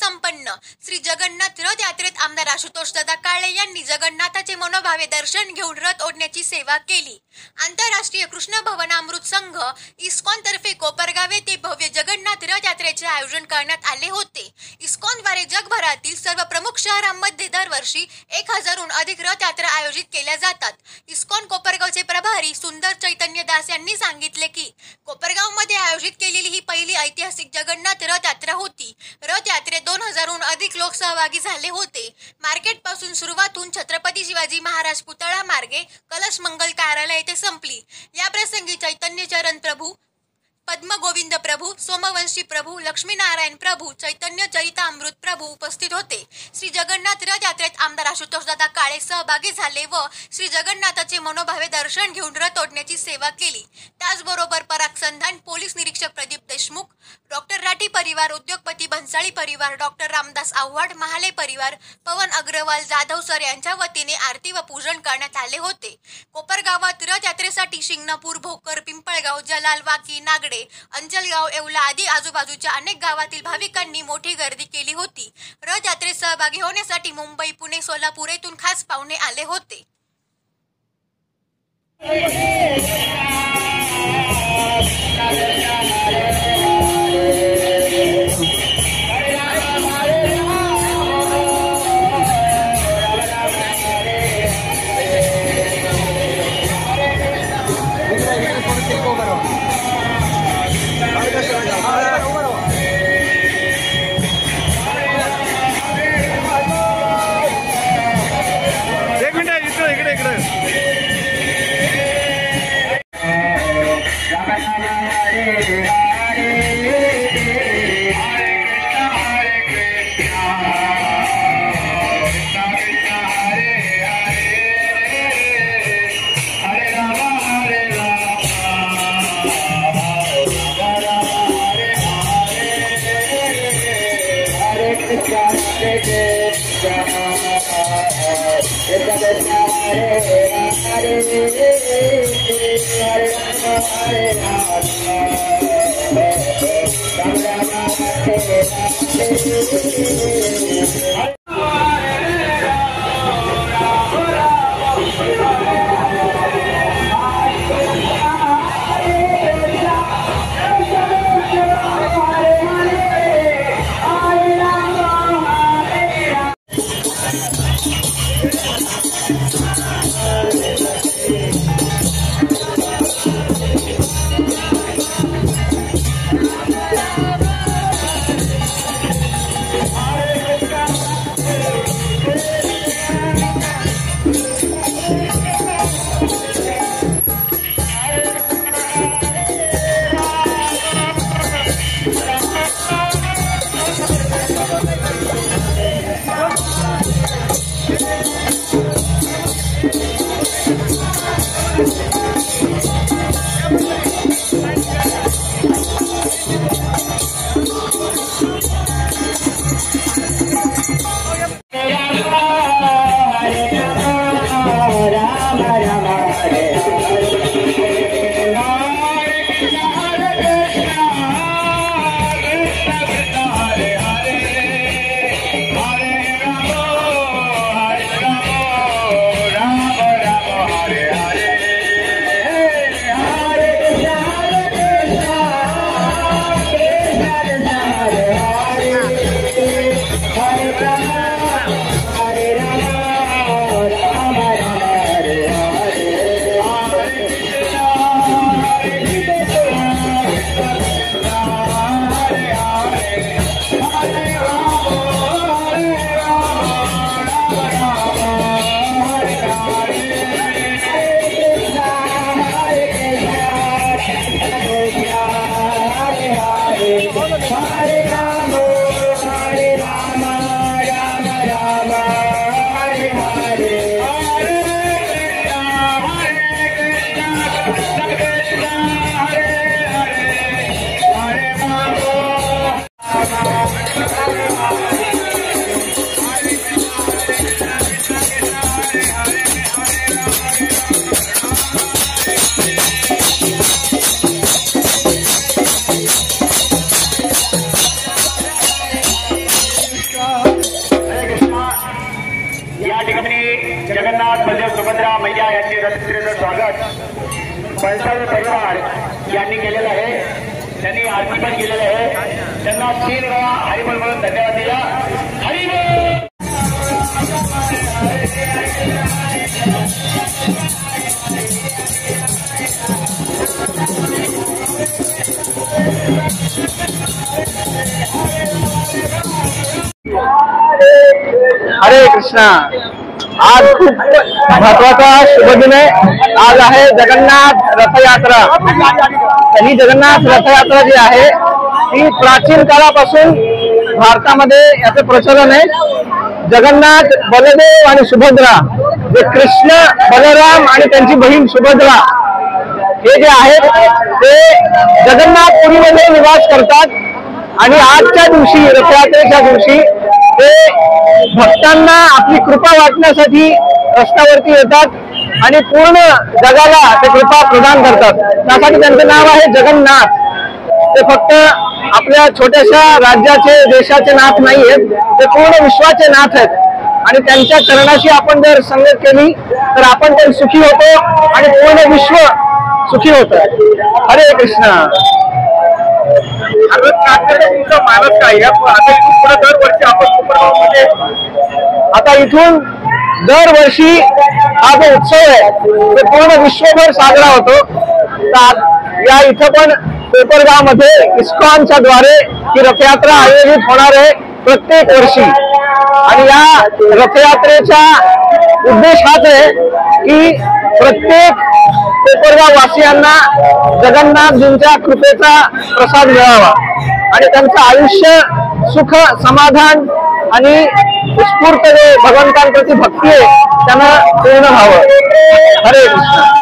संपन्न श्री जगन्नाथ रथ यात्रेत आमदार आशुतोष दादा काळे यांनी जगन्नाथाचे मनोभावे दर्शन घेऊन रथ ओढण्याची सेवा केली। आंतरराष्ट्रीय कृष्ण भवनामृत संघ इस्कॉन तर्फे कोपरगाव येथे भव्य जगन्नाथ रथ यात्रेचे आयोजन करण्यात आले होते। इस्कॉनद्वारे जगभरातील सर्व प्रमुख शहरांमध्ये दरवर्षी 1000हून अधिक रथ यात्रा आयोजित केल्या जातात। इस्कॉन कोपरगावचे प्रभारी सुंदर चैतन्य दास यांनी सांगितले की कोपरगावमध्ये आयोजित केलेली ही पहिली ऐतिहासिक जगन्नाथ रथ यात्रा होती। रथ यात्रेत 2000हून अधिक लोक सहभागी झाले होते। मार्केट पासून सुरुवात होऊन छत्रपती शिवाजी महाराज पुतळा मार्गे कलश मंगल कार्यालय येथे संपली। या प्रसंगी चैतन्य चरण प्रभू, पद्म गोविंद प्रभू, सोमवंशी प्रभू, लक्ष्मीनारायण प्रभू, चैतन्य चरितामृत प्रभू उपस्थित होते। श्री जगन्नाथ रथ यात्रेत आमदार आशुतोष दादा काळे सहभागी झाले व श्री जगन्नाथाचे मनोभावे दर्शन घेऊन रथ ओढण्याची सेवा केली। त्याचबरोबर पराग संधान, पोलीस निरीक्षक प्रदीप देशमुख, डॉक्टर राठी परिवार, उद्योगपती भन्साळी परिवार, डॉक्टर रामदास आव्हाड, महाले परिवार, पवन अग्रवाल, जाधव सर यांच्या वतीने आरती व पूजन करण्यात आले होते। कोपरगावात रथ यात्रेसाठी शिंगणापूर, भोकर, पिंपळगाव, जलाल, वाकी, नागडे, अंजलगाव, येवला आदी आजूबाजूच्या अनेक गावातील भाविकांनी मोठी गर्दी केली होती। रथ यात्रेत सहभागी होण्यासाठी मुंबई, पुणे, सोलापूर येथून खास पाहुणे आले होते। ठिकाणी जगन्नाथ बलदेव सुभद्रा मैया यांचे रथयात्रेचं स्वागत पंचाल परिवार यांनी केलेलं आहे. त्यांनी आरती पण केलेलं आहे. त्यांना 3 वेळा हरिबोल म्हणून धन्यवाद दिला. हरिबोल. हरे कृष्णा. आज खूप महत्वाचा शुभ दिन आहे. आज आहे जगन्नाथ रथयात्रा. ही जगन्नाथ रथयात्रा जी आहे ती प्राचीन काळापासून भारतामध्ये याचं प्रचलन आहे. जगन्नाथ, बलदेव आणि सुभद्रा, जे कृष्ण, बलराम आणि त्यांची बहीण सुभद्रा हे जे आहेत ते जगन्नाथपुरीमध्ये निवास करतात. आणि आजच्या दिवशी, रथयात्रेच्या दिवशी, ते भक्तांना आपली कृपा वाटण्यासाठी रस्त्यावरती येतात आणि पूर्ण जगाला ते कृपा प्रदान करतात. त्यासाठी त्यांचं नाव आहे जगन्नाथ. ते फक्त आपल्या छोट्याशा राज्याचे, देशाचे नाथ नाही आहेत, ते पूर्ण विश्वाचे नाथ आहेत. आणि त्यांच्या चरणाशी आपण जर संगत केली तर आपण पण सुखी होतो आणि पूर्ण विश्व सुखी होतं. हरे कृष्णा. मानस काय आता इथून पुढे दरवर्षी आपण आता इथून दरवर्षी हा जो उत्सव आहे तो पूर्ण विश्वभर साजरा होतो. या इथं पण कोपरगाव मध्ये इस्कॉनच्या द्वारे ही रथयात्रा आयोजित होणार आहे प्रत्येक वर्षी. आणि या रथयात्रेचा उद्देश हाच आहे की प्रत्येक कोपरगाव वासियांना जगन्नाथजींच्या कृपेचा प्रसाद मिळावा आणि त्यांचं आयुष्य सुख, समाधान आणि उत्स्फूर्त जे भगवंतांप्रती भक्ती आहे त्यांना पूर्ण व्हावं. हरे कृष्ण.